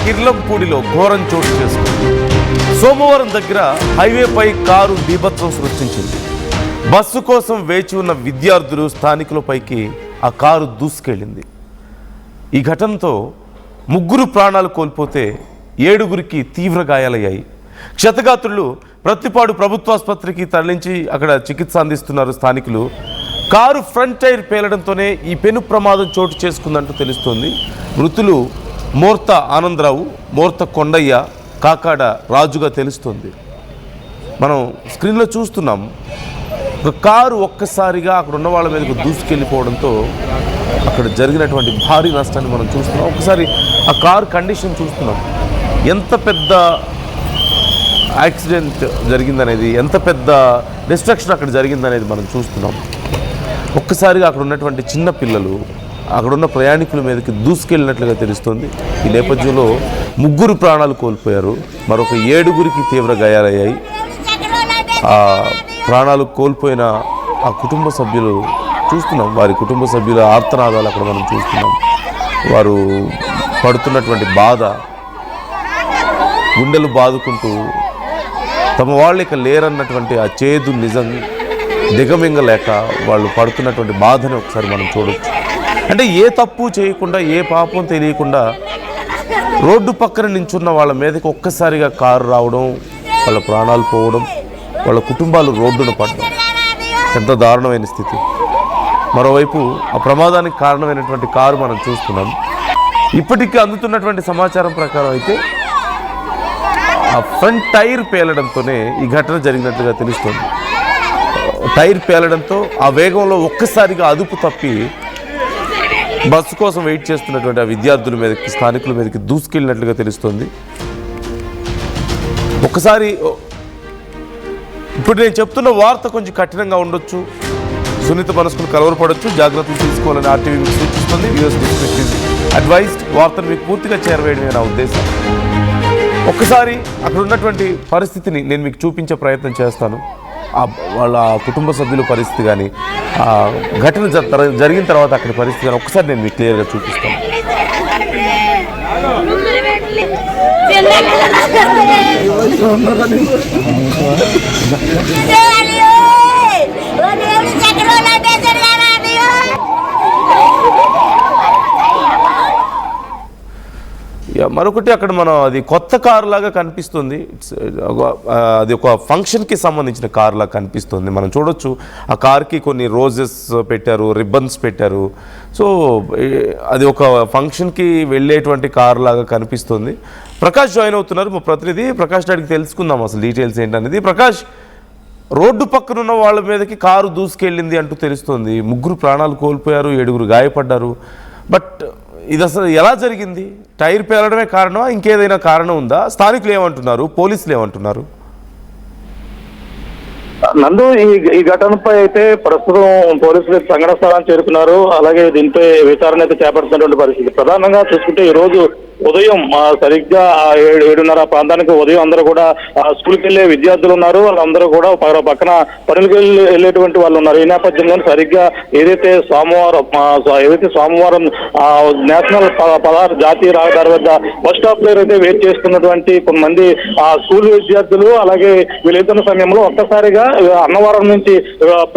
కిర్లంపూడిలో ఘోరం చోటు చేసుకుంది. సోమవారం దగ్గర హైవేపై కారు బీభత్సం సృష్టించింది. బస్సు కోసం వేచి ఉన్న విద్యార్థులు స్థానికులపైకి ఆ కారు దూసుకెళ్ళింది. ఈ ఘటనతో 3 ప్రాణాలు కోల్పోతే 7గురికి తీవ్ర గాయాలయ్యాయి. క్షతగాత్రులు ప్రత్తిపాడు ప్రభుత్వాసుపత్రికి తరలించి అక్కడ చికిత్స అందిస్తున్నారు స్థానికులు. కారు ఫ్రంట్ టైర్ పేలడంతోనే ఈ పెను ప్రమాదం చోటు చేసుకుందంటూ తెలుస్తోంది. మృతులు మోర్త ఆనందరావు, మోర్త కొండయ్య, కాకాడ రాజుగా తెలుస్తోంది. మనం స్క్రీన్లో చూస్తున్నాం. ఒక కారు ఒక్కసారిగా అక్కడ ఉన్న వాళ్ళ మీదకు దూసుకెళ్ళిపోవడంతో అక్కడ జరిగినటువంటి భారీ నష్టాన్ని మనం చూస్తున్నాం. ఒకసారి ఆ కారు కండిషన్ చూస్తున్నాం. ఎంత పెద్ద యాక్సిడెంట్ జరిగిందనేది, ఎంత పెద్ద డిస్ట్రక్షన్ అక్కడ జరిగిందనేది మనం చూస్తున్నాం. ఒక్కసారిగా అక్కడ ఉన్నటువంటి చిన్న పిల్లలు అక్కడున్న ప్రయాణికుల మీదకి దూసుకెళ్ళినట్లుగా తెలుస్తుంది. ఈ నేపథ్యంలో 3 ప్రాణాలు కోల్పోయారు, మరొక 7గురికి తీవ్ర గాయాలయ్యాయి. ఆ ప్రాణాలు కోల్పోయిన ఆ కుటుంబ సభ్యులు చూస్తున్నాం, వారి కుటుంబ సభ్యుల ఆర్తనాదాలు అక్కడ మనం చూస్తున్నాం. వారు పడుతున్నటువంటి బాధ, గుండెలు బాదుకుంటూ తమ వాళ్ళు ఇక లేరన్నటువంటి ఆ చేదు నిజం దిగమింగలేక వాళ్ళు పడుతున్నటువంటి బాధని ఒకసారి మనం చూడొచ్చు. అంటే ఏ తప్పు చేయకుండా, ఏ పాపం తెలియకుండా రోడ్డు పక్కన నించున్న వాళ్ళ మీదకి ఒక్కసారిగా కారు రావడం, వాళ్ళ ప్రాణాలు పోవడం, వాళ్ళ కుటుంబాలు రోడ్డున పడడం ఎంత దారుణమైన స్థితి. మరోవైపు ఆ ప్రమాదానికి కారణమైనటువంటి కారు మనం చూస్తున్నాం. ఇప్పటికీ అందుతున్నటువంటి సమాచారం ప్రకారం అయితే ఆ ఫ్రంట్ టైర్ పేలడంతోనే ఈ ఘటన జరిగినట్లుగా తెలుస్తుంది. టైర్ పేలడంతో ఆ వేగంలో ఒక్కసారిగా అదుపు తప్పి బస్సు కోసం వెయిట్ చేస్తున్నటువంటి ఆ విద్యార్థుల మీదకి, స్థానికుల మీదకి దూసుకెళ్ళినట్లుగా తెలుస్తుంది. ఒకసారి ఇప్పుడు నేను చెప్తున్న వార్త కొంచెం కఠినంగా ఉండొచ్చు, సున్నిత మనసుకుని కలవరపడవచ్చు, జాగ్రత్తలు తీసుకోవాలని ఆర్టీవీ మీకు సూచిస్తుంది. US district is advised. వార్తను మీకు పూర్తిగా చేరవేయడమే నా ఉద్దేశం. ఒక్కసారి అక్కడ ఉన్నటువంటి పరిస్థితిని నేను మీకు చూపించే ప్రయత్నం చేస్తాను. వాళ్ళ కుటుంబ సభ్యుల పరిస్థితి కానీ, ఆ ఘటన జరిగిన తర్వాత అక్కడి పరిస్థితి కానీ ఒక్కసారి నేను మీకు క్లియర్గా చూపిస్తాను. మరొకటి అక్కడ మనం అది కొత్త కారు లాగా కనిపిస్తుంది. అది ఒక ఫంక్షన్కి సంబంధించిన కారు లాగా కనిపిస్తుంది. మనం చూడొచ్చు ఆ కార్కి కొన్ని రోజెస్ పెట్టారు, రిబ్బన్స్ పెట్టారు. సో అది ఒక ఫంక్షన్కి వెళ్ళేటువంటి కారు లాగా కనిపిస్తుంది. ప్రకాష్ జాయిన్ అవుతున్నారు, మా ప్రతినిధి. ప్రకాష్ అడిగి తెలుసుకుందాం అసలు డీటెయిల్స్ ఏంటనేది. ప్రకాష్, రోడ్డు పక్కన ఉన్న వాళ్ళ మీదకి కారు దూసుకెళ్ళింది అంటూ తెలుస్తుంది. 3 ప్రాణాలు కోల్పోయారు, 7గురు గాయపడ్డారు. బట్ ఇది అసలు ఎలా జరిగింది? టైర్ పేలడమే కారణమా, ఇంకేదైనా కారణం ఉందా? స్థానికులు ఏమంటున్నారు, పోలీసులు ఏమంటున్నారు? నందు, ఈ ఘటనపై అయితే ప్రస్తుతం పోలీసులు సంఘటన స్థలాన్ని చేరుకున్నారు. అలాగే దీనిపై విచారణ అయితే చేపడుతున్నటువంటి పరిస్థితి. ప్రధానంగా చూసుకుంటే ఈ రోజు ఉదయం సరిగ్గా 7:30 ప్రాంతానికి ఉదయం అందరూ కూడా స్కూల్కి వెళ్ళే విద్యార్థులు ఉన్నారు. వాళ్ళందరూ కూడా పక్కన పనులకు వెళ్ళేటువంటి వాళ్ళు ఉన్నారు. ఈ నేపథ్యంలో సరిగ్గా ఏదైతే సోమవారం నేషనల్ జాతీయ రహదారి వద్ద బస్ స్టాప్ దగ్గర అయితే వెయిట్ చేస్తున్నటువంటి కొంతమంది స్కూల్ విద్యార్థులు, అలాగే వీళ్ళెళ్తున్న సమయంలో ఒక్కసారిగా అన్నవరం నుంచి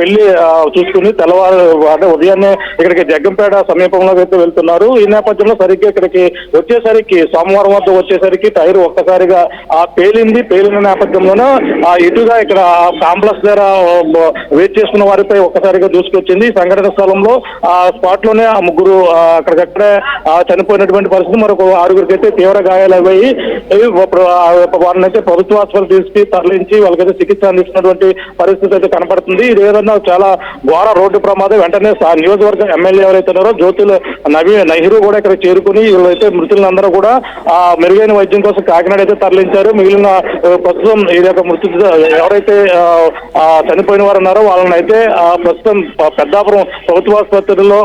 పెళ్లి చూసుకుని తెల్లవారు అంటే ఉదయాన్నే ఇక్కడికి జగ్గంపేట సమీపంలో అయితే వెళ్తున్నారు. ఈ నేపథ్యంలో సరిగ్గా ఇక్కడికి సోమవారం వద్ద వచ్చేసరికి టైర్ ఒక్కసారిగా పేలిన నేపథ్యంలోనే ఇటుగా ఇక్కడ కాంప్లెక్స్ దగ్గర వెయిట్ చేస్తున్న వారిపై ఒక్కసారిగా దూసుకొచ్చింది. సంఘటన స్థలంలో స్పాట్ లోనే 3 అక్కడికక్కడే చనిపోయినటువంటి పరిస్థితి. మరొక 6గురికి అయితే తీవ్ర గాయాలయ్యాయి. వారిని అయితే ప్రభుత్వ ఆసుపత్రికి తీసుకు తరలించి వాళ్ళకైతే చికిత్స అందిస్తున్నటువంటి పరిస్థితి అయితే కనపడుతుంది. ఇది ఏదన్నా చాలా ఘోర రోడ్డు ప్రమాదం. వెంటనే నియోజకవర్గ ఎమ్మెల్యే ఎవరైతే ఉన్నారో జ్యోతుల నెహ్రూ కూడా ఇక్కడ చేరుకుని వీళ్ళైతే మృతులందరూ కూడా మెరుగైన వైద్యం కోసం కాకినాడ అయితే తరలించారు. మిగిలిన ప్రస్తుతం ఈ యొక్క ఎవరైతే చనిపోయిన వారు ఉన్నారో వాళ్ళని అయితే ప్రస్తుతం పెద్దాపురం ప్రభుత్వాసుపత్రిలో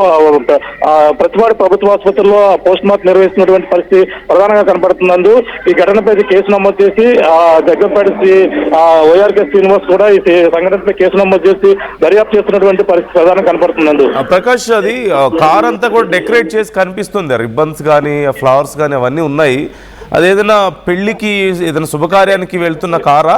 ప్రతిపాడు ప్రభుత్వాసుపత్రిలో పోస్ట్ మార్టం నిర్వహిస్తున్నటువంటి పరిస్థితి ప్రధానంగా కనపడుతున్నందు ఈ ఘటనపై కేసు నమోదు చేసి జగ్గంపేట వైఆర్కే శ్రీనివాస్ కూడా ఈ సంఘటనపై కేసు నమోదు చేసి దర్యాప్తు చేస్తున్నటువంటి పరిస్థితి ప్రధానంగా కనపడుతున్నందు. ప్రకాష్, అది కార్ అంతా కూడా డెకరేట్ చేసి కనిపిస్తుంది, రిబ్బన్స్ కానీ ఫ్లవర్స్ కానీ అవన్నీ ఉన్నాయి. అదేదైనా పెళ్లికి ఏదైనా శుభకార్యానికి వెళ్తున్న కారా?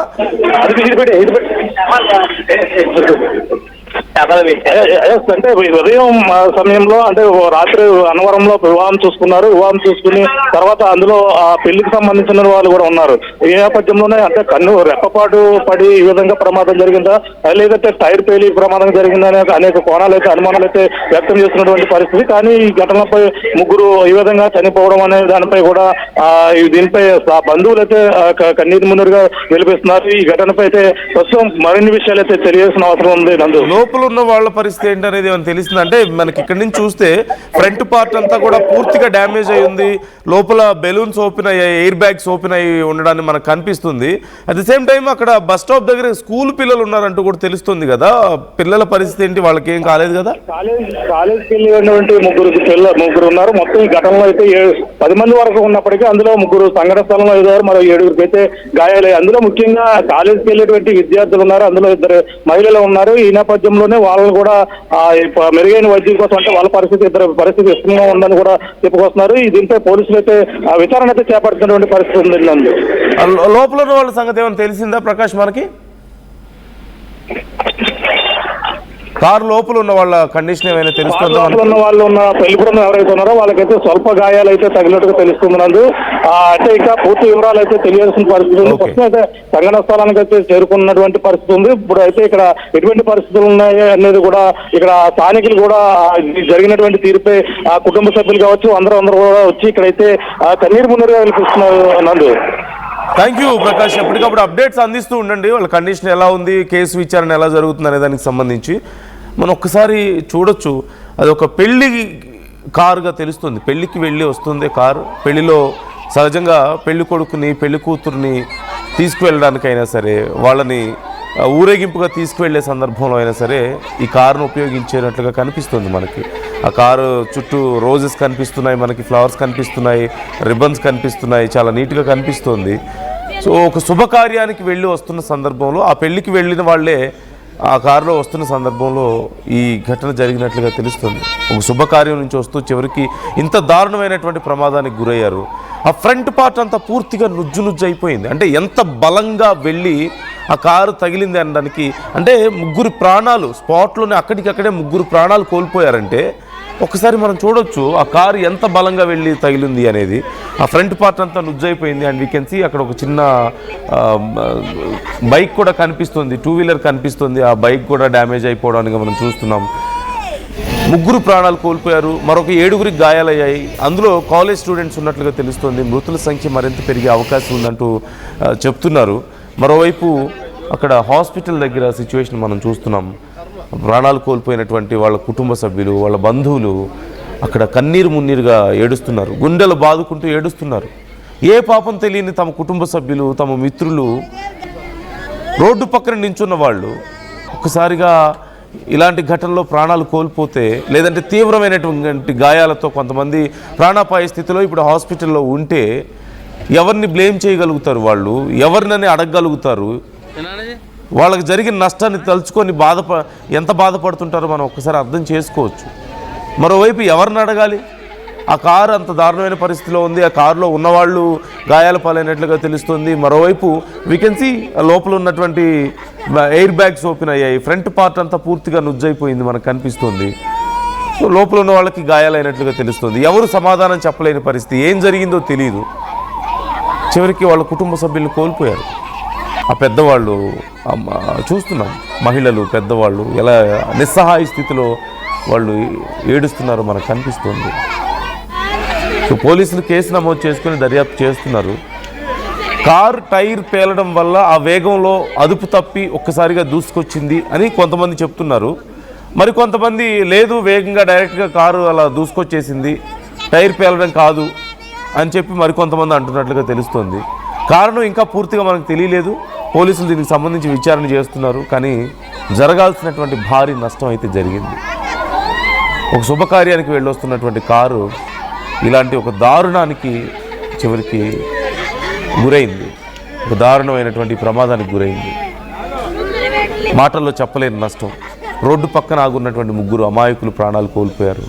అంటే ఉదయం సమయంలో అంటే రాత్రి అన్నవరంలో వివాహం చూసుకున్నారు. వివాహం చూసుకుని తర్వాత అందులో ఆ పెళ్లికి సంబంధించిన వాళ్ళు కూడా ఉన్నారు. ఈ నేపథ్యంలోనే అంటే రెప్పపాటు పడి ఈ విధంగా ప్రమాదం జరిగిందా లేదంటే టైర్ పేలి ప్రమాదం జరిగిందా అనే అనేక కోణాలు అయితే అనుమానాలు అయితే వ్యక్తం చేస్తున్నటువంటి పరిస్థితి. కానీ ఈ ఘటనపై ముగ్గురు ఈ విధంగా చనిపోవడం అనే దానిపై కూడా దీనిపై బంధువులు అయితే కన్నీరు మున్నీరుగా వెలిపిస్తున్నారు. ఈ ఘటనపై అయితే ప్రస్తుతం మరిన్ని విషయాలు అయితే తెలియాల్సిన అవసరం ఉంది. నందు లోపల ఉన్న వాళ్ళ పరిస్థితి ఏంటనేది ఏమైనా తెలిసింది? అంటే మనకి ఇక్కడ నుంచి చూస్తే ఫ్రంట్ పార్ట్ అంతా కూడా పూర్తిగా డ్యామేజ్ అయి ఉంది. లోపల బెలూన్స్ ఓపెన్ అయ్యాయి, ఎయిర్ బ్యాగ్స్ ఓపెన్ అయ్యి ఉండడాన్ని మనకు కనిపిస్తుంది. అట్ ది సేమ్ టైం అక్కడ బస్ స్టాప్ దగ్గర స్కూల్ పిల్లలు ఉన్నారంటూ కూడా తెలుస్తుంది కదా. పిల్లల పరిస్థితి ఏంటి? వాళ్ళకి ఏం కాలేదు కదా? కాలేజ్కి వెళ్ళినటువంటి ముగ్గురు ఉన్నారు. మొత్తం ఈ ఘటనలో అయితే 10 మంది వరకు ఉన్నప్పటికీ అందులో ముగ్గురు సంఘటన స్థలంలో అయ్యారు, మరో 7గురికి అయితే గాయాలయ్యాయి. అందులో ముఖ్యంగా కాలేజ్కి వెళ్ళేటువంటి విద్యార్థులు ఉన్నారు, అందులో 2 మహిళలు ఉన్నారు. ఈ నేపథ్యంలోనే వాళ్ళని కూడా మెరుగైన వైద్యం కోసం అంటే వాళ్ళ ఇద్దరు పరిస్థితి ఇష్టంగా ఉందని కూడా చెప్పుకొస్తున్నారు. దీంతో పోలీసులు అయితే విచారణ అయితే చేపడుతున్నటువంటి పరిస్థితి ఉంది. లోపల ఉన్న వాళ్ళ సంగతి ఏమైనా తెలిసిందా ప్రకాష్ మనకి? కారు లోపల ఉన్న వాళ్ళ కండిషన్ ఏమైనా తెలుస్తుందా? ఉన్న వాళ్ళు ఉన్న పెళ్లి బృందం ఎవరైతే ఉన్నారో వాళ్ళకైతే స్వల్ప గాయాలు అయితే తగినట్టుగా తెలుస్తుంది. అంటే ఇంకా పూర్తి వివరాలు అయితే తెలియాల్సిన పరిస్థితి ఉంది. ప్రస్తుతం అయితే సంఘటన స్థలానికి అయితే చేరుకున్నటువంటి పరిస్థితి ఉంది. ఇప్పుడు అయితే ఇక్కడ ఎటువంటి పరిస్థితులు ఉన్నాయి అనేది కూడా ఇక్కడ స్థానికులు కూడా జరిగినటువంటి తీరుపై కుటుంబ సభ్యులు కావచ్చు అందరూ కూడా వచ్చి ఇక్కడైతే కన్నీరు మున్నీరుగా వెలిపిస్తున్నారు. Thank you Prakash. ఎప్పటికప్పుడు అప్డేట్స్ అందిస్తూ ఉండండి. వాళ్ళ కండిషన్ ఎలా ఉంది, కేసు విచారణ ఎలా జరుగుతుంది అనే దానికి సంబంధించి మనం ఒక్కసారి చూడొచ్చు. అది ఒక పెళ్లి కారుగా తెలుస్తుంది. పెళ్లికి వెళ్ళి వస్తుంది కారు. పెళ్లిలో సహజంగా పెళ్లి కొడుకుని పెళ్లి కూతుర్ని తీసుకువెళ్ళడానికైనా సరే, వాళ్ళని ఊరేగింపుగా తీసుకువెళ్ళే సందర్భంలో అయినా సరే ఈ కారును ఉపయోగించేటట్లుగా కనిపిస్తుంది మనకి. ఆ కారు చుట్టూ రోజెస్ కనిపిస్తున్నాయి, మనకి ఫ్లవర్స్ కనిపిస్తున్నాయి, రిబ్బన్స్ కనిపిస్తున్నాయి, చాలా నీట్గా కనిపిస్తుంది. సో ఒక శుభకార్యానికి వెళ్ళి వస్తున్న సందర్భంలో ఆ పెళ్ళికి వెళ్ళిన వాళ్ళే ఆ కారులో వస్తున్న సందర్భంలో ఈ ఘటన జరిగినట్లుగా తెలుస్తుంది. ఒక శుభకార్యం నుంచి వస్తూ చివరికి ఇంత దారుణమైనటువంటి ప్రమాదానికి గురయ్యారు. ఆ ఫ్రంట్ పార్ట్ అంతా పూర్తిగా నుజ్జు అయిపోయింది. అంటే ఎంత బలంగా వెళ్ళి ఆ కారు తగిలింది అనడానికి, అంటే ముగ్గురు ప్రాణాలు స్పాట్లోనే అక్కడికక్కడే ముగ్గురు ప్రాణాలు కోల్పోయారంటే ఒకసారి మనం చూడొచ్చు ఆ కారు ఎంత బలంగా వెళ్ళి తగిలింది అనేది. ఆ ఫ్రంట్ పార్ట్ అంతా నుజ్జైపోయింది. అండ్ వీ కెన్ సీ అక్కడ ఒక చిన్న బైక్ కూడా కనిపిస్తుంది, 2 వీలర్ కనిపిస్తుంది. ఆ బైక్ కూడా డ్యామేజ్ అయిపోవడానికి మనం చూస్తున్నాం. ముగ్గురు ప్రాణాలు కోల్పోయారు, మరొక 7గురికి గాయాలయ్యాయి. అందులో కాలేజ్ స్టూడెంట్స్ ఉన్నట్లుగా తెలుస్తుంది. మృతుల సంఖ్య మరింత పెరిగే అవకాశం ఉందంటూ చెప్తున్నారు. మరోవైపు అక్కడ హాస్పిటల్ దగ్గర సిచ్యువేషన్ మనం చూస్తున్నాం. ప్రాణాలు కోల్పోయినటువంటి వాళ్ళ కుటుంబ సభ్యులు, వాళ్ళ బంధువులు అక్కడ కన్నీరు మున్నీరుగా ఏడుస్తున్నారు, గుండెలు బాదుకుంటూ ఏడుస్తున్నారు. ఏ పాపం తెలియని తమ కుటుంబ సభ్యులు, తమ మిత్రులు, రోడ్డు పక్కన నించున్న వాళ్ళు ఒక్కసారిగా ఇలాంటి ఘటనలో ప్రాణాలు కోల్పోతే, లేదంటే తీవ్రమైనటువంటి గాయాలతో కొంతమంది ప్రాణాపాయ స్థితిలో ఇప్పుడు హాస్పిటల్లో ఉంటే ఎవరిని బ్లేమ్ చేయగలుగుతారు? వాళ్ళు ఎవరినని అడగగలుగుతారు? వాళ్ళకి జరిగిన నష్టాన్ని తలుచుకొని ఎంత బాధపడుతుంటారో మనం ఒక్కసారి అర్థం చేసుకోవచ్చు. మరోవైపు ఎవరిని అడగాలి? ఆ కారు అంత దారుణమైన పరిస్థితిలో ఉంది. ఆ కారులో ఉన్నవాళ్ళు గాయాల పాలైనట్లుగా తెలుస్తుంది. మరోవైపు వీ కెన్ సీ లోపల ఉన్నటువంటి ఎయిర్ బ్యాగ్స్ ఓపెన్ అయ్యాయి. ఫ్రంట్ పార్ట్ అంతా పూర్తిగా నుజ్జైపోయింది మనకు కనిపిస్తుంది. సో లోపల ఉన్న వాళ్ళకి గాయాలైనట్లుగా తెలుస్తుంది. ఎవరు సమాధానం చెప్పలేని పరిస్థితి, ఏం జరిగిందో తెలియదు. చివరికి వాళ్ళ కుటుంబ సభ్యులను కోల్పోయారు. ఆ పెద్దవాళ్ళు చూస్తున్నాం, మహిళలు, పెద్దవాళ్ళు ఎలా నిస్సహాయ స్థితిలో వాళ్ళు ఏడుస్తున్నారో మనకు కనిపిస్తుంది. సో పోలీసులు కేసు నమోదు చేసుకుని దర్యాప్తు చేస్తున్నారు. కారు టైర్ పేలడం వల్ల ఆ వేగంలో అదుపు తప్పి ఒక్కసారిగా దూసుకొచ్చింది అని కొంతమంది చెప్తున్నారు. మరి కొంతమంది లేదు, వేగంగా డైరెక్ట్గా కారు అలా దూసుకొచ్చేసింది, టైర్ పేలడం కాదు అని చెప్పి మరికొంతమంది అంటున్నట్లుగా తెలుస్తోంది. కారణం ఇంకా పూర్తిగా మనకు తెలియలేదు. పోలీసులు దీనికి సంబంధించి విచారణ చేస్తున్నారు. కానీ జరగాల్సినటువంటి భారీ నష్టం అయితే జరిగింది. ఒక శుభకార్యానికి వెళ్ళొస్తున్నటువంటి కారు ఇలాంటి ఒక దారుణానికి చివరికి గురైంది. ఒక దారుణమైనటువంటి ప్రమాదానికి గురైంది. మాటల్లో చెప్పలేని నష్టం. రోడ్డు పక్కన ఆగున్నటువంటి ముగ్గురు అమాయకులు ప్రాణాలు కోల్పోయారు.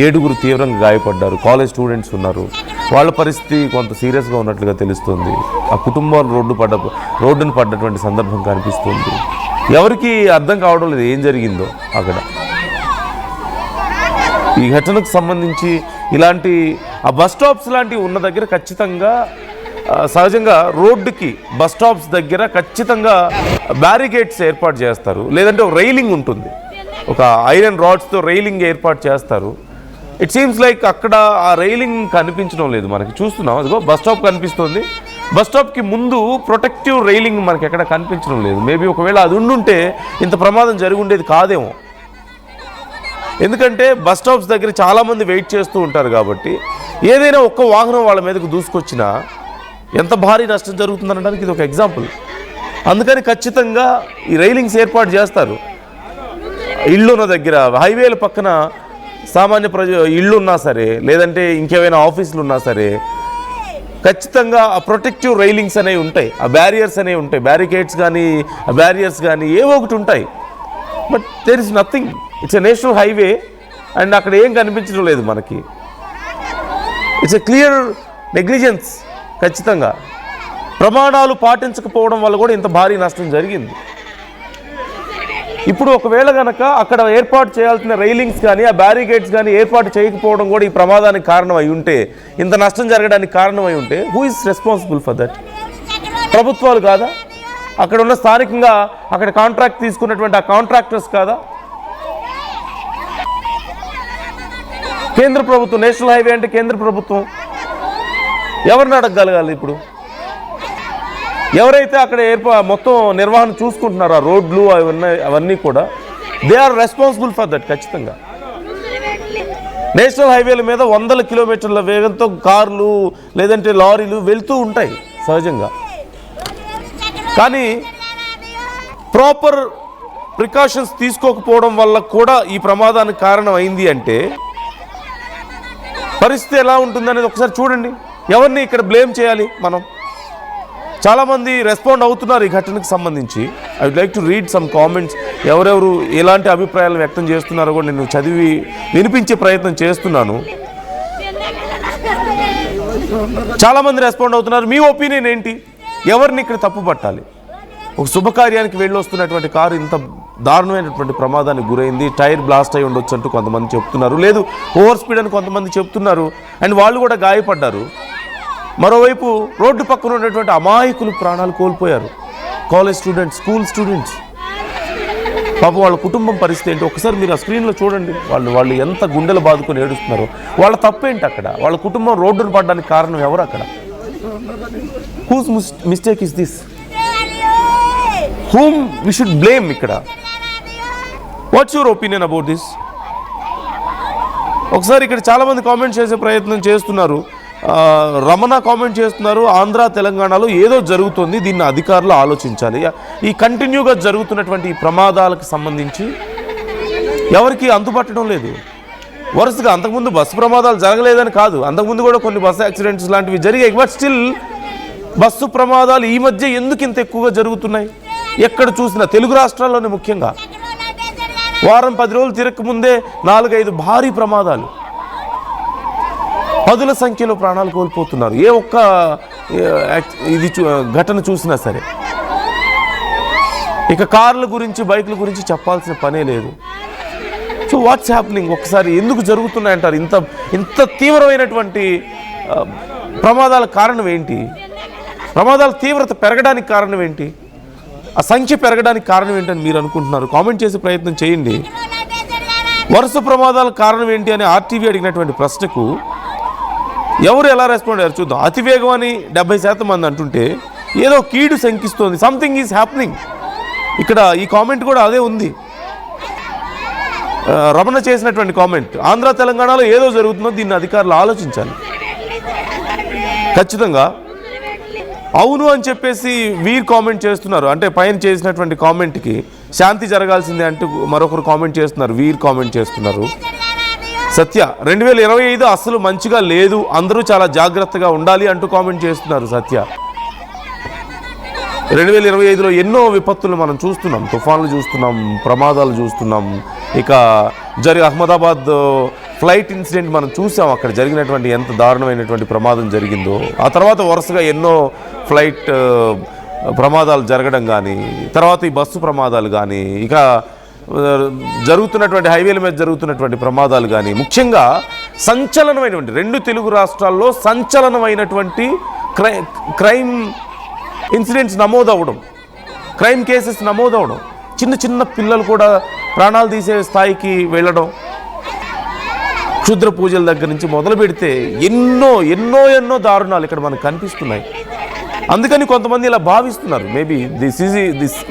7గురు తీవ్రంగా గాయపడ్డారు. కాలేజ్ స్టూడెంట్స్ ఉన్నారు. వాళ్ళ పరిస్థితి కొంత సీరియస్గా ఉన్నట్లుగా తెలుస్తుంది. ఆ కుటుంబాలు రోడ్డును పడ్డటువంటి సందర్భం కనిపిస్తుంది. ఎవరికి అర్థం కావడం లేదు ఏం జరిగిందో అక్కడ. ఈ ఘటనకు సంబంధించి ఇలాంటి ఆ బస్ స్టాప్స్ లాంటివి ఉన్న దగ్గర ఖచ్చితంగా సహజంగా రోడ్డుకి బస్ స్టాప్స్ దగ్గర ఖచ్చితంగా బ్యారికేడ్స్ ఏర్పాటు చేస్తారు, లేదంటే ఒక రైలింగ్ ఉంటుంది, ఒక ఐరన్ రాడ్స్తో రైలింగ్ ఏర్పాటు చేస్తారు. ఇట్ సీమ్స్ లైక్ అక్కడ ఆ రైలింగ్ కనిపించడం లేదు మనకి. చూస్తున్నాం అదిగో బస్ స్టాప్ కనిపిస్తుంది, బస్ స్టాప్కి ముందు ప్రొటెక్టివ్ రైలింగ్ మనకి ఎక్కడ కనిపించడం లేదు. మేబీ ఒకవేళ అది ఉండుంటే ఇంత ప్రమాదం జరిగి ఉండేది కాదేమో. ఎందుకంటే బస్ స్టాప్స్ దగ్గర చాలామంది వెయిట్ చేస్తూ ఉంటారు కాబట్టి ఏదైనా ఒక్క వాహనం వాళ్ళ మీదకు దూసుకొచ్చినా ఎంత భారీ నష్టం జరుగుతుందనడానికి ఇది ఒక ఎగ్జాంపుల్. అందుకని ఖచ్చితంగా ఈ రైలింగ్స్ ఏర్పాటు చేస్తారు. ఇళ్ళున్న దగ్గర, హైవేల పక్కన సామాన్య ఇళ్ళు ఉన్నా సరే, లేదంటే ఇంకేమైనా ఆఫీసులు ఉన్నా సరే ఖచ్చితంగా ఆ ప్రొటెక్టివ్ రైలింగ్స్ అనేవి ఉంటాయి, ఆ బ్యారియర్స్ అనేవి ఉంటాయి, బ్యారికేడ్స్ కానీ ఆ బ్యారియర్స్ కానీ ఏవో ఒకటి ఉంటాయి. But there is nothing. It's a national highway and అక్కడ ఏం కనిపించడం లేదు మనకి. It's a clear negligence. ఖచ్చితంగా ప్రమాణాలు పాటించకపోవడం వల్ల కూడా ఇంత భారీ నష్టం జరిగింది. ఇప్పుడు ఒకవేళ కనుక అక్కడ ఏర్పాటు చేయాల్సిన రైలింగ్స్ కానీ ఆ బ్యారికేడ్స్ కానీ ఏర్పాటు చేయకపోవడం కూడా ఈ ప్రమాదానికి కారణం అయి ఉంటే, ఇంత నష్టం జరగడానికి కారణం అయి ఉంటే, who is responsible for that? ప్రభుత్వాలు కాదా? అక్కడ ఉన్న స్థానికంగా అక్కడ కాంట్రాక్ట్ తీసుకున్నటువంటి ఆ కాంట్రాక్టర్స్ కాదా? కేంద్ర ప్రభుత్వం, నేషనల్ హైవే అంటే కేంద్ర ప్రభుత్వం. ఎవరిని అడగగలగాలి ఇప్పుడు? ఎవరైతే అక్కడ మొత్తం నిర్వహణ చూసుకుంటున్నారో ఆ రోడ్లు అవన్నీ కూడా, they are responsible for that. ఖచ్చితంగా నేషనల్ హైవేల మీద 100 కిలోమీటర్ల వేగంతో కార్లు లేదంటే లారీలు వెళ్తూ ఉంటాయి సహజంగా. కానీ ప్రాపర్ ప్రికాషన్స్ తీసుకోకపోవడం వల్ల కూడా ఈ ప్రమాదానికి కారణం అయింది అంటే పరిస్థితి ఎలా ఉంటుందనేది ఒకసారి చూడండి. ఎవరిని ఇక్కడ బ్లేమ్ చేయాలి మనం? చాలామంది రెస్పాండ్ అవుతున్నారు ఈ ఘటనకు సంబంధించి. I would like to read some comments. ఎవరెవరు ఎలాంటి అభిప్రాయాలు వ్యక్తం చేస్తున్నారో కూడా నేను చదివి వినిపించే ప్రయత్నం చేస్తున్నాను. చాలామంది రెస్పాండ్ అవుతున్నారు. మీ ఒపీనియన్ ఏంటి? ఎవరిని ఇక్కడ తప్పు పట్టాలి? ఒక శుభకార్యానికి వెళ్ళి వస్తున్నటువంటి కారు ఇంత దారుణమైనటువంటి ప్రమాదానికి గురైంది, టైర్ బ్లాస్ట్ అయి ఉండొచ్చు అంటూ కొంతమంది చెప్తున్నారు, లేదు ఓవర్ స్పీడ్ అని కొంతమంది చెప్తున్నారు, అండ్ వాళ్ళు కూడా గాయపడ్డారు. మరోవైపు రోడ్డు పక్కన ఉన్నటువంటి అమాయకులు ప్రాణాలు కోల్పోయారు. కాలేజ్ స్టూడెంట్స్, స్కూల్ స్టూడెంట్స్, పాపం వాళ్ళ కుటుంబం పరిస్థితి ఏంటి ఒకసారి మీరు ఆ స్క్రీన్లో చూడండి. వాళ్ళు ఎంత గుండెలు బాదుకొని ఏడుస్తున్నారు. వాళ్ళ తప్పేంటి అక్కడ? వాళ్ళ కుటుంబం రోడ్డును పడడానికి కారణం ఎవరు అక్కడ? Whose mistake is this? whom we should blame ఇక్కడ? What's your opinion about this? ఒకసారి ఇక్కడ చాలామంది కామెంట్ చేసే ప్రయత్నం చేస్తున్నారు. రమణ కామెంట్ చేస్తున్నారు, ఆంధ్ర తెలంగాణలో ఏదో జరుగుతుంది, దీన్ని అధికారులు ఆలోచించాలి. ఈ కంటిన్యూగా జరుగుతున్నటువంటి ఈ ప్రమాదాలకు సంబంధించి ఎవరికి అంతుపట్టడం లేదు. వరుసగా అంతకుముందు బస్సు ప్రమాదాలు జరగలేదని కాదు, అంతకుముందు కూడా కొన్ని బస్సు యాక్సిడెంట్స్ లాంటివి జరిగాయి. బట్ స్టిల్ బస్సు ప్రమాదాలు ఈ మధ్య ఎందుకు ఇంత ఎక్కువగా జరుగుతున్నాయి? ఎక్కడ చూసినా తెలుగు రాష్ట్రాల్లోనే ముఖ్యంగా వారం 10 రోజులు తిరగకముందే 4-5 భారీ ప్రమాదాలు, 10ల సంఖ్యలో ప్రాణాలు కోల్పోతున్నారు. ఏ ఒక్క ఘటన చూసినా సరే. ఇక కార్ల గురించి, బైకుల గురించి చెప్పాల్సిన పనే లేదు. So what's happening? ఒకసారి ఎందుకు జరుగుతున్నాయంటారు ఇంత తీవ్రమైనటువంటి ప్రమాదాల కారణం ఏంటి? ప్రమాదాల తీవ్రత పెరగడానికి కారణం ఏంటి? ఆ సంఖ్య పెరగడానికి కారణం ఏంటని మీరు అనుకుంటున్నారు? కామెంట్ చేసే ప్రయత్నం చేయండి. వరుస ప్రమాదాల కారణం ఏంటి అని ఆర్టీవీ అడిగినటువంటి ప్రశ్నకు ఎవరు ఎలా రెస్పాండ్ అయ్యారు చూద్దాం. అతివేగం అని 70% మంది అంటుంటే ఏదో కీడు శంకిస్తోంది, సంథింగ్ ఈజ్ హ్యాపెనింగ్. ఇక్కడ ఈ కామెంట్ కూడా అదే ఉంది. రమణ చేసినటువంటి కామెంట్, ఆంధ్ర తెలంగాణలో ఏదో జరుగుతుందో దీన్ని అధికారులు ఆలోచించాలి. ఖచ్చితంగా అవును అని చెప్పేసి వీర్ కామెంట్ చేస్తున్నారు. అంటే పైన చేసినటువంటి కామెంట్కి శాంతి జరగాల్సిందే అంటూ మరొకరు కామెంట్ చేస్తున్నారు, వీర్ కామెంట్ చేస్తున్నారు. సత్య 2025 అసలు మంచిగా లేదు, అందరూ చాలా జాగ్రత్తగా ఉండాలి అంటూ కామెంట్ చేస్తున్నారు సత్య. 2025లో ఎన్నో విపత్తులు మనం చూస్తున్నాం, తుఫాన్లు చూస్తున్నాం, ప్రమాదాలు చూస్తున్నాం. ఇక అహ్మదాబాద్ ఫ్లైట్ ఇన్సిడెంట్ మనం చూసాం, అక్కడ జరిగినటువంటి ఎంత దారుణమైనటువంటి ప్రమాదం జరిగిందో. ఆ తర్వాత వరుసగా ఎన్నో ఫ్లైట్ ప్రమాదాలు జరగడం కానీ, తర్వాత ఈ బస్సు ప్రమాదాలు కానీ, ఇక జరుగుతున్నటువంటి హైవేల మీద జరుగుతున్నటువంటి ప్రమాదాలు కానీ, ముఖ్యంగా సంచలనమైనటువంటి 2 తెలుగు రాష్ట్రాల్లో సంచలనమైనటువంటి క్రైమ్ ఇన్సిడెంట్స్ నమోదవడం, క్రైమ్ కేసెస్ నమోదవడం, చిన్న చిన్న పిల్లలు కూడా ప్రాణాలు తీసే స్థాయికి వెళ్ళడం, క్షుద్ర పూజల దగ్గర నుంచి మొదలు పెడితే ఎన్నో ఎన్నో ఎన్నో దారుణాలు ఇక్కడ మనకు కనిపిస్తున్నాయి. అందుకని కొంతమంది ఇలా భావిస్తున్నారు, maybe this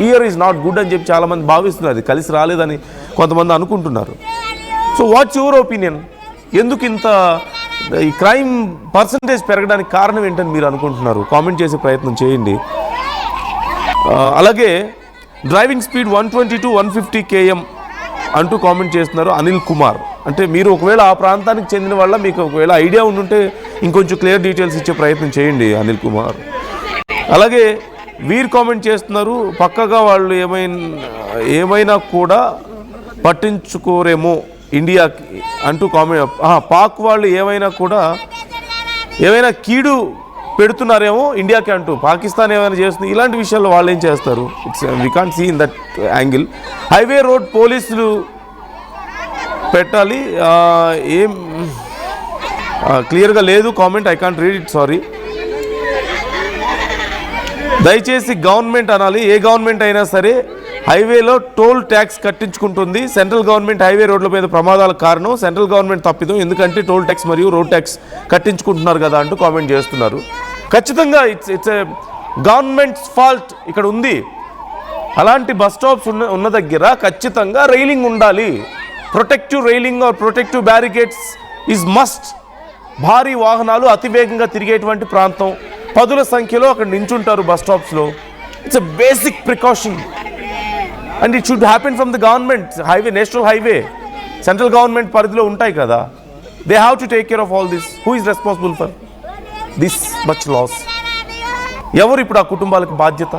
year is not good అని చెప్పి చాలామంది భావిస్తున్నారు, అది కలిసి రాలేదని కొంతమంది అనుకుంటున్నారు. So what's your opinion? ఎందుకు ఇంత ఈ క్రైమ్ పర్సంటేజ్ పెరగడానికి కారణం ఏంటని మీరు అనుకుంటున్నారు? కామెంట్ చేసే ప్రయత్నం చేయండి. అలాగే డ్రైవింగ్ స్పీడ్ 120 to 150 km అంటూ కామెంట్ చేస్తున్నారు అనిల్ కుమార్. అంటే మీరు ఒకవేళ ఆ ప్రాంతానికి చెందిన వాళ్ళ, మీకు ఒకవేళ ఐడియా ఉండుంటే ఇంకొంచెం క్లియర్ డీటెయిల్స్ ఇచ్చే ప్రయత్నం చేయండి అనిల్ కుమార్. అలాగే వీరు కామెంట్ చేస్తున్నారు, పక్కగా వాళ్ళు ఏమైనా కూడా పట్టించుకోరేమో ఇండియాకి అంటూ కామెంట్. పాక్ వాళ్ళు ఏమైనా కీడు పెడుతున్నారేమో ఇండియాకి అంటూ, పాకిస్తాన్ ఏమైనా చేస్తుంది, ఇలాంటి విషయాల్లో వాళ్ళు ఏం చేస్తారు? We can't see in that angle. Highway road పోలీసులు పెట్టాలి, ఏం క్లియర్గా లేదు comment, I can't read it, sorry. దయచేసి గవర్నమెంట్ అనాలి, ఏ గవర్నమెంట్ అయినా సరే హైవేలో టోల్ ట్యాక్స్ కట్టించుకుంటుంది. సెంట్రల్ గవర్నమెంట్ హైవే రోడ్ల మీద ప్రమాదాలకు కారణం సెంట్రల్ గవర్నమెంట్ తప్పిదం, ఎందుకంటే టోల్ ట్యాక్స్ మరియు రోడ్ ట్యాక్స్ కట్టించుకుంటున్నారు కదా అంటూ కామెంట్ చేస్తున్నారు. ఖచ్చితంగా ఇట్స్ ఏ గవర్నమెంట్స్ ఫాల్ట్ ఇక్కడ ఉంది. అలాంటి బస్ స్టాప్స్ ఉన్న దగ్గర ఖచ్చితంగా రైలింగ్ ఉండాలి. Protective railing or protective barricades is must. భారీ వాహనాలు అతివేగంగా తిరిగేటువంటి ప్రాంతం, పదుల సంఖ్యలో అక్కడ నించుంటారు బస్ స్టాప్స్లో. It's a basic precaution and it should happen from the government. Highway, national highway central government పరిధిలో ఉంటాయి కదా. They have to take care of all this. Who is responsible for this much loss? ఎవరు ఇప్పుడు ఆ కుటుంబాలకు బాధ్యత?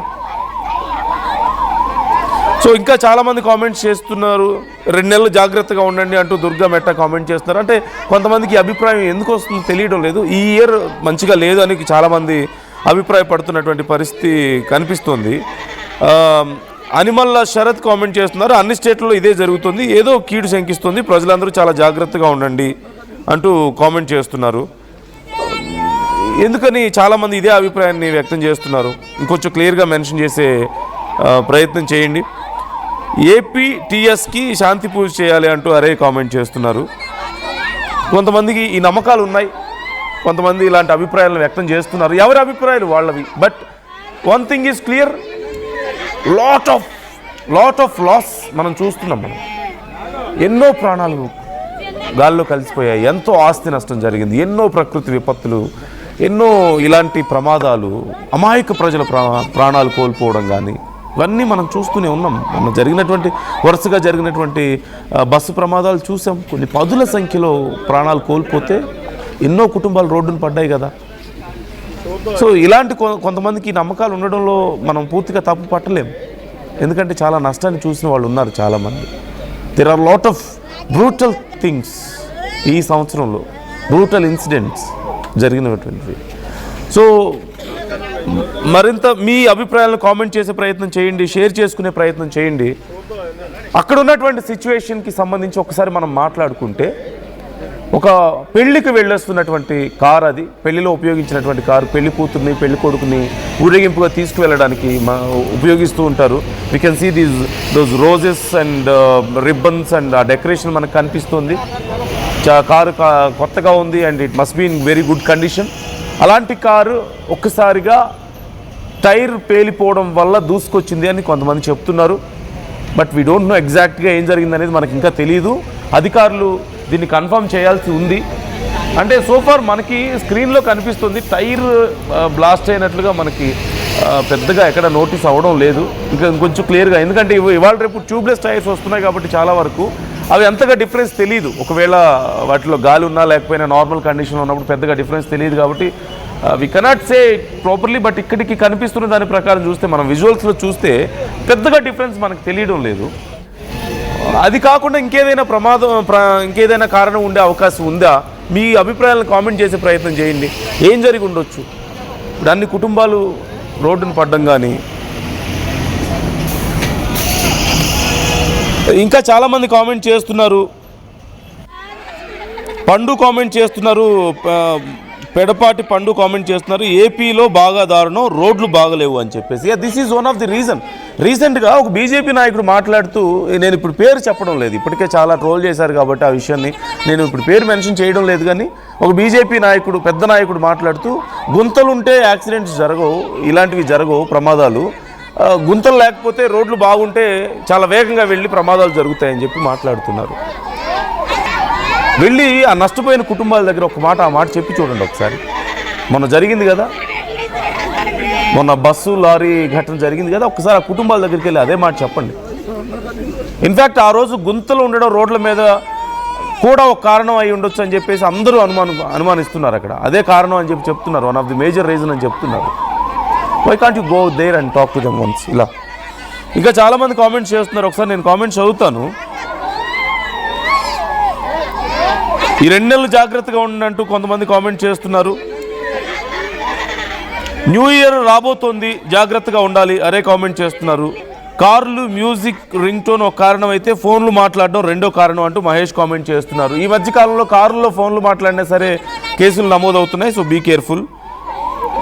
So ఇంకా చాలామంది కామెంట్స్ చేస్తున్నారు, 2 నెలలు జాగ్రత్తగా ఉండండి అంటూ దుర్గా మెట్ట కామెంట్ చేస్తున్నారు. అంటే కొంతమందికి అభిప్రాయం ఎందుకు వస్తుందో తెలియడం లేదు. ఈ ఇయర్ మంచిగా లేదు అని చాలామంది అభిప్రాయపడుతున్నటువంటి పరిస్థితి కనిపిస్తుంది. అనిమల్ల శరత్ కామెంట్ చేస్తున్నారు, అన్ని స్టేట్లలో ఇదే జరుగుతుంది, ఏదో కీడు శంకిస్తుంది, ప్రజలందరూ చాలా జాగ్రత్తగా ఉండండి అంటూ కామెంట్ చేస్తున్నారు. ఎందుకని చాలామంది ఇదే అభిప్రాయాన్ని వ్యక్తం చేస్తున్నారు? ఇంకొంచెం క్లియర్గా మెన్షన్ చేసే ప్రయత్నం చేయండి. ఏపీటీఎస్కి శాంతి పూజ చేయాలి అంటూ అరే కామెంట్ చేస్తున్నారు. కొంతమందికి ఈ నమ్మకాలు ఉన్నాయి, కొంతమంది ఇలాంటి అభిప్రాయాలను వ్యక్తం చేస్తున్నారు. ఎవరి అభిప్రాయాలు వాళ్ళవి. But one thing is clear, lot of loss మనం చూస్తున్నాం. మనం ఎన్నో ప్రాణాలు గాల్లో కలిసిపోయాయి, ఎంతో ఆస్తి నష్టం జరిగింది, ఎన్నో ప్రకృతి విపత్తులు, ఎన్నో ఇలాంటి ప్రమాదాలు, అమాయక ప్రజల ప్రాణాలు కోల్పోవడం కానీ ఇవన్నీ మనం చూస్తూనే ఉన్నాం. మనం వరుసగా జరిగినటువంటి బస్సు ప్రమాదాలు చూసాం. కొన్ని పదుల సంఖ్యలో ప్రాణాలు కోల్పోతే ఎన్నో కుటుంబాలు రోడ్డును పడ్డాయి కదా. సో ఇలాంటి కొంతమందికి నమ్మకాలు ఉండడంలో మనం పూర్తిగా తప్పు పట్టలేం, ఎందుకంటే చాలా నష్టాన్ని చూసిన వాళ్ళు ఉన్నారు చాలామంది. There are lot of brutal things ఈ సంవత్సరంలో, బ్రూటల్ ఇన్సిడెంట్స్ జరిగినటువంటివి. సో మరింత మీ అభిప్రాయాలను కామెంట్ చేసే ప్రయత్నం చేయండి, షేర్ చేసుకునే ప్రయత్నం చేయండి. అక్కడ ఉన్నటువంటి సిచ్యువేషన్కి సంబంధించి ఒకసారి మనం మాట్లాడుకుంటే, ఒక పెళ్లికి వెళ్ళొస్తున్నటువంటి కార్, అది పెళ్లిలో ఉపయోగించినటువంటి కారు, పెళ్లి కూతుర్ని పెళ్లి కొడుకుని ఊరేగింపుగా తీసుకువెళ్ళడానికి ఉపయోగిస్తూ ఉంటారు. We can see those roses and ribbons and ఆ డెకరేషన్ మనకు కనిపిస్తుంది. కారు కొత్తగా ఉంది and it must be in very good condition. అలాంటి కారు ఒక్కసారిగా టైర్ పేలిపోవడం వల్ల దూసుకొచ్చింది అని కొంతమంది చెప్తున్నారు. బట్ వీ డోంట్ నో ఎగ్జాక్ట్గా ఏం జరిగిందనేది మనకి ఇంకా తెలియదు. అధికారులు దీన్ని కన్ఫర్మ్ చేయాల్సి ఉంది. అంటే సోఫార్ మనకి స్క్రీన్లో కనిపిస్తుంది టైర్ బ్లాస్ట్ అయినట్లుగా, మనకి పెద్దగా ఎక్కడ నోటీస్ అవ్వడం లేదు ఇంకా ఇంకొంచెం క్లియర్గా. ఎందుకంటే ఇవాళ రేపు ట్యూబ్లెస్ టైర్స్ వస్తున్నాయి కాబట్టి చాలా వరకు అవి అంతగా డిఫరెన్స్ తెలియదు. ఒకవేళ వాటిలో గాలి ఉన్నా లేకపోయినా నార్మల్ కండిషన్లో ఉన్నప్పుడు పెద్దగా డిఫరెన్స్ తెలియదు కాబట్టి we cannot say properly. But ఇక్కడికి కనిపిస్తున్న దాని ప్రకారం చూస్తే, మనం విజువల్స్లో చూస్తే పెద్దగా డిఫరెన్స్ మనకు తెలియడం లేదు. అది కాకుండా ఇంకేదైనా ఇంకేదైనా కారణం ఉండే అవకాశం ఉందా? మీ అభిప్రాయాలను కామెంట్ చేసే ప్రయత్నం చేయండి. ఏం జరిగి ఉండొచ్చు? ఇప్పుడు అన్ని కుటుంబాలు రోడ్డును పడ్డం కానీ, ఇంకా చాలామంది కామెంట్ చేస్తున్నారు. పండు కామెంట్ చేస్తున్నారు, పెడపాటి పండు కామెంట్ చేస్తున్నారు, ఏపీలో బాగా దారుణం, రోడ్లు బాగలేవు అని చెప్పేసి. This is one of the reason. రీసెంట్గా ఒక బీజేపీ నాయకుడు మాట్లాడుతూ, నేను ఇప్పుడు పేరు చెప్పడం లేదు, ఇప్పటికే చాలా ట్రోల్ చేశారు కాబట్టి ఆ విషయాన్ని నేను ఇప్పుడు పేరు మెన్షన్ చేయడం లేదు, కానీ ఒక బీజేపీ నాయకుడు, పెద్ద నాయకుడు మాట్లాడుతూ, గుంతలుంటే యాక్సిడెంట్స్ జరగవు, ఇలాంటివి జరగవు ప్రమాదాలు, గుంతలు లేకపోతే రోడ్లు బాగుంటే చాలా వేగంగా వెళ్ళి ప్రమాదాలు జరుగుతాయని చెప్పి మాట్లాడుతున్నారు. వెళ్ళి ఆ నష్టపోయిన కుటుంబాల దగ్గర ఆ మాట చెప్పి చూడండి ఒకసారి. మొన్న జరిగింది కదా, మొన్న బస్సు లారీ ఘటన జరిగింది కదా, ఒకసారి ఆ కుటుంబాల దగ్గరికి వెళ్ళి అదే మాట చెప్పండి. ఇన్ఫ్యాక్ట్ ఆ రోజు గుంతలు ఉండడం రోడ్ల మీద కూడా ఒక కారణం అయి ఉండొచ్చు అని చెప్పేసి అందరూ అనుమానిస్తున్నారు. అక్కడ అదే కారణం అని చెప్పి చెప్తున్నారు, one of the major reason అని చెప్తున్నారు. Why can't you go there and talk to them once? ఇలా ఇంకా చాలామంది కామెంట్స్ చేస్తున్నారు. ఒకసారి నేను కామెంట్స్ చదువుతాను. ఈ 2 నెలలు జాగ్రత్తగా ఉండంటూ కొంతమంది కామెంట్ చేస్తున్నారు. న్యూ ఇయర్ రాబోతోంది, జాగ్రత్తగా ఉండాలి అరే కామెంట్ చేస్తున్నారు. కార్లు మ్యూజిక్ రింగ్ టోన్ ఒక కారణం అయితే ఫోన్లు మాట్లాడడం రెండో కారణం అంటూ మహేష్ కామెంట్ చేస్తున్నారు. ఈ మధ్యకాలంలో కారుల్లో ఫోన్లు మాట్లాడినా సరే కేసులు నమోదవుతున్నాయి, సో బీ కేర్ఫుల్.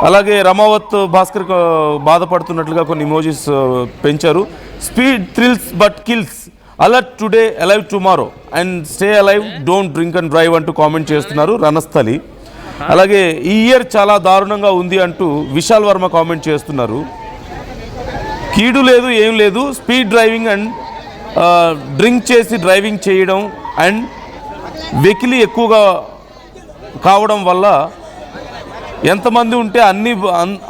అలాగే రమావత్ భాస్కర్ బాధపడుతున్నట్లుగా కొన్ని ఇమోజీస్ పెంచారు. Speed thrills but kills, alert today alive tomorrow and stay alive, don't drink and drive అంటూ కామెంట్ చేస్తున్నారు రణస్థలి. అలాగే ఈ ఇయర్ చాలా దారుణంగా ఉంది అంటూ విశాల్ వర్మ కామెంట్ చేస్తున్నారు. కీడు లేదు ఏం లేదు, స్పీడ్ డ్రైవింగ్ అండ్ డ్రింక్ చేసి డ్రైవింగ్ చేయడం అండ్ వెకిలి ఎక్కువగా కావడం వల్ల ఎంతమంది ఉంటే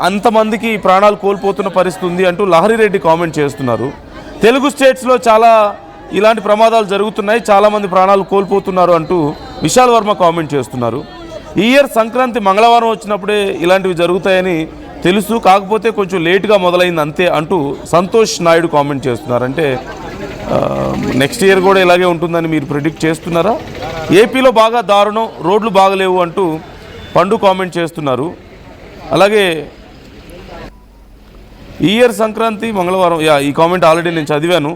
అంతమందికి ప్రాణాలు కోల్పోతున్న పరిస్థితి ఉంది అంటూ లహరిరెడ్డి కామెంట్ చేస్తున్నారు. తెలుగు స్టేట్స్లో చాలా ఇలాంటి ప్రమాదాలు జరుగుతున్నాయి, చాలామంది ప్రాణాలు కోల్పోతున్నారు అంటూ విశాల్ వర్మ కామెంట్ చేస్తున్నారు. ఈ ఇయర్ సంక్రాంతి మంగళవారం వచ్చినప్పుడే ఇలాంటివి జరుగుతాయని తెలుసు, కాకపోతే కొంచెం లేటుగా మొదలైంది అంతే అంటూ సంతోష్ నాయుడు కామెంట్ చేస్తున్నారు. అంటే నెక్స్ట్ ఇయర్ కూడా ఇలాగే ఉంటుందని మీరు ప్రిడిక్ట్ చేస్తున్నారా? ఏపీలో బాగా దారుణం, రోడ్లు బాగలేవు అంటూ పండు కామెంట్ చేస్తున్నారు. అలాగే ఈ ఇయర్ సంక్రాంతి మంగళవారం, ఈ కామెంట్ ఆల్రెడీ నేను చదివాను.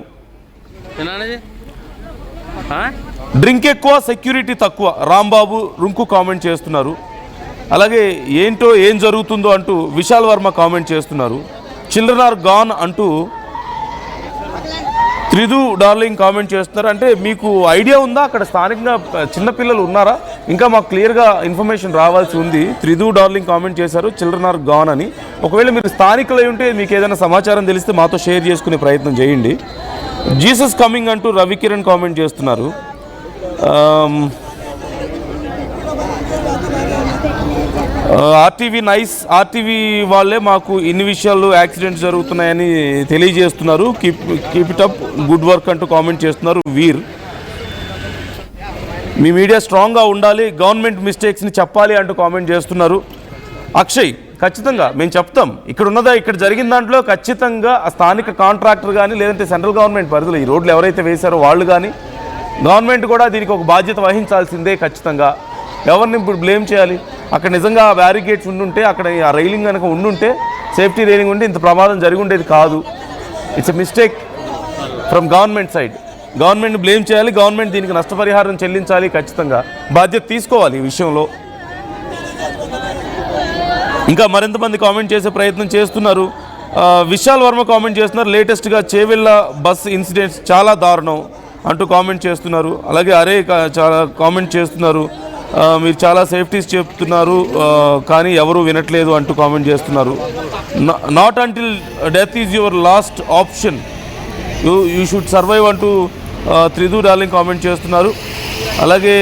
డ్రింక్ ఎక్కువ సెక్యూరిటీ తక్కువ, రాంబాబు రుంకు కామెంట్ చేస్తున్నారు. అలాగే ఏంటో ఏం జరుగుతుందో అంటూ విశాల్ వర్మ కామెంట్ చేస్తున్నారు. చిల్డ్రన్ ఆర్ గాన్ అంటూ త్రిదు డార్లింగ్ కామెంట్ చేస్తున్నారు. అంటే మీకు ఐడియా ఉందా అక్కడ స్థానికంగా చిన్నపిల్లలు ఉన్నారా? ఇంకా మాకు క్లియర్గా ఇన్ఫర్మేషన్ రావాల్సి ఉంది. త్రిదు డార్లింగ్ కామెంట్ చేశారు చిల్డ్రన్ ఆర్ గాన్ అని. ఒకవేళ మీరు స్థానికులై ఉంటే మీకు ఏదైనా సమాచారం తెలిస్తే మాతో షేర్ చేసుకునే ప్రయత్నం చేయండి. జీసస్ కమింగ్ అంటూ రవికిరణ్ కామెంట్ చేస్తున్నారు. ఆర్టీవీ నైస్, ఆర్టీవీ వాళ్ళే మాకు ఇన్ని విషయాలు యాక్సిడెంట్స్ జరుగుతున్నాయని తెలియజేస్తున్నారు. Keep it up, good work అంటూ కామెంట్ చేస్తున్నారు వీర్. మీ మీడియా స్ట్రాంగ్గా ఉండాలి, గవర్నమెంట్ మిస్టేక్స్ని చెప్పాలి అంటూ కామెంట్ చేస్తున్నారు. అక్షయ్, ఖచ్చితంగా మేము చెప్తాం. ఇక్కడ జరిగిన దాంట్లో ఖచ్చితంగా ఆ స్థానిక కాంట్రాక్టర్ కానీ లేదంటే సెంట్రల్ గవర్నమెంట్ పరిధిలో ఈ రోడ్లు ఎవరైతే వేశారో వాళ్ళు కానీ గవర్నమెంట్ కూడా దీనికి ఒక బాధ్యత వహించాల్సిందే ఖచ్చితంగా. ఎవరిని ఇప్పుడు బ్లేమ్ చేయాలి? అక్కడ నిజంగా బ్యారికేడ్స్ ఉండుంటే, అక్కడ ఆ రైలింగ్ కనుక ఉండుంటే, సేఫ్టీ రైలింగ్ ఉంటే ఇంత ప్రమాదం జరిగి ఉండేది కాదు. It's a mistake from government side. Government blame చేయాలి, గవర్నమెంట్ దీనికి నష్టపరిహారం చెల్లించాలి, ఖచ్చితంగా బాధ్యత తీసుకోవాలి ఈ విషయంలో. ఇంకా మరింతమంది కామెంట్ చేసే ప్రయత్నం చేస్తున్నారు. విశాల్ వర్మ కామెంట్ చేస్తున్నారు. లేటెస్ట్గా చేవెళ్ళ బస్ ఇన్సిడెంట్స్ చాలా దారుణం అంటూ కామెంట్ చేస్తున్నారు. అలాగే అరే చాలా కామెంట్ చేస్తున్నారు. మీరు చాలా సేఫ్టీస్ చెప్తున్నారు కానీ ఎవరు వినట్లేదు అంటూ కామెంట్ చేస్తున్నారు. Not until death is your last option, you should survive అంటూ త్రిదు డార్లింగ్ కామెంట్ చేస్తున్నారు. అలాగే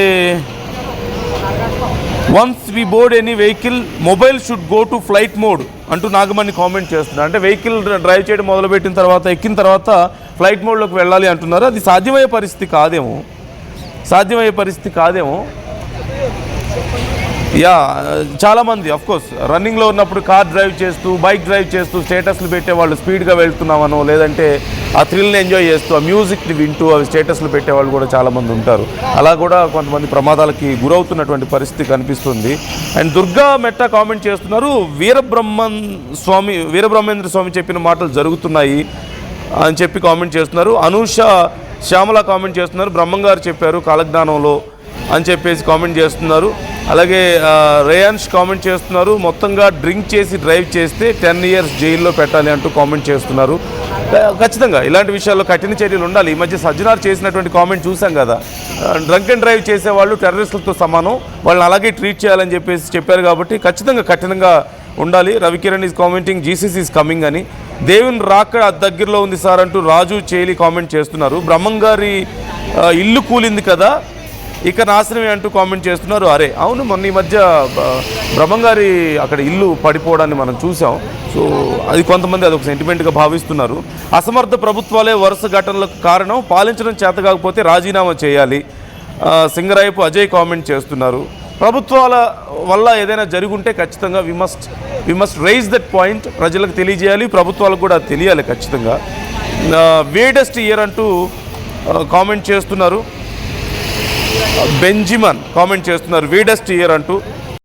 once we board any vehicle mobile should go to flight mode అంటూ నాగమణి కామెంట్ చేస్తున్నారు. అంటే వెహికల్ డ్రైవ్ చేయడం మొదలుపెట్టిన తర్వాత, ఎక్కిన తర్వాత ఫ్లైట్ మోడ్లోకి వెళ్ళాలి అంటున్నారు. అది సాధ్యమయ్యే పరిస్థితి కాదేమో. యా, చాలామంది కోర్స్ రన్నింగ్లో ఉన్నప్పుడు కార్ డ్రైవ్ చేస్తూ బైక్ డ్రైవ్ చేస్తూ స్టేటస్లు పెట్టేవాళ్ళు స్పీడ్గా వెళ్తున్నామనో, లేదంటే ఆ థ్రిల్ని ఎంజాయ్ చేస్తూ ఆ మ్యూజిక్ని వింటూ అవి స్టేటస్లు పెట్టేవాళ్ళు కూడా చాలామంది ఉంటారు. అలా కూడా కొంతమంది ప్రమాదాలకి గురవుతున్నటువంటి పరిస్థితి కనిపిస్తుంది. అండ్ దుర్గా మెట్ట కామెంట్ చేస్తున్నారు, వీరబ్రహ్మేంద్ర స్వామి చెప్పిన మాటలు జరుగుతున్నాయి అని చెప్పి కామెంట్ చేస్తున్నారు. అనూష శ్యామల కామెంట్ చేస్తున్నారు, బ్రహ్మంగారు చెప్పారు కాలజ్ఞానంలో అని చెప్పేసి కామెంట్ చేస్తున్నారు. అలాగే రేయాన్ష్ కామెంట్ చేస్తున్నారు, మొత్తంగా డ్రింక్ చేసి డ్రైవ్ చేస్తే 10 years జైల్లో పెట్టాలి అంటూ కామెంట్ చేస్తున్నారు. ఖచ్చితంగా ఇలాంటి విషయాల్లో కఠిన చర్యలు ఉండాలి. ఈ మధ్య సజ్జనార్ చేసినటువంటి కామెంట్ చూసాం కదా, డ్రంక్ అండ్ డ్రైవ్ చేసేవాళ్ళు టెర్రరిస్టులతో సమానం, వాళ్ళని అలాగే ట్రీట్ చేయాలని చెప్పేసి చెప్పారు. కాబట్టి ఖచ్చితంగా కఠినంగా ఉండాలి. Ravikiran is commenting GCC is coming అని. దేవుని రాక దగ్గరలో ఉంది సార్ అంటూ రాజు చేలి కామెంట్ చేస్తున్నారు. బ్రహ్మంగారి ఇల్లు కూలింది కదా, ఇక నాశనమే అంటూ కామెంట్ చేస్తున్నారు. అరే అవును, మొన్న ఈ మధ్య బ్రహ్మంగారి అక్కడ ఇల్లు పడిపోవడాన్ని మనం చూసాం. సో అది కొంతమంది అదొక సెంటిమెంట్గా భావిస్తున్నారు. అసమర్థ ప్రభుత్వాలే వరుస ఘటనలకు కారణం, పాలించడం చేత కాకపోతే రాజీనామా చేయాలి. సింగరాయపు అజయ్ కామెంట్ చేస్తున్నారు. ప్రభుత్వాల వల్ల ఏదైనా జరుగుంటే ఖచ్చితంగా we must raise that point, ప్రజలకు తెలియజేయాలి, ప్రభుత్వాలకు కూడా తెలియాలి ఖచ్చితంగా. వేడెస్ట్ ఇయర్ అంటూ కామెంట్ చేస్తున్నారు. బెంజిమన్ కామెంట్ చేస్తున్నారు, వీడెస్ట్ ఇయర్ అంటూ.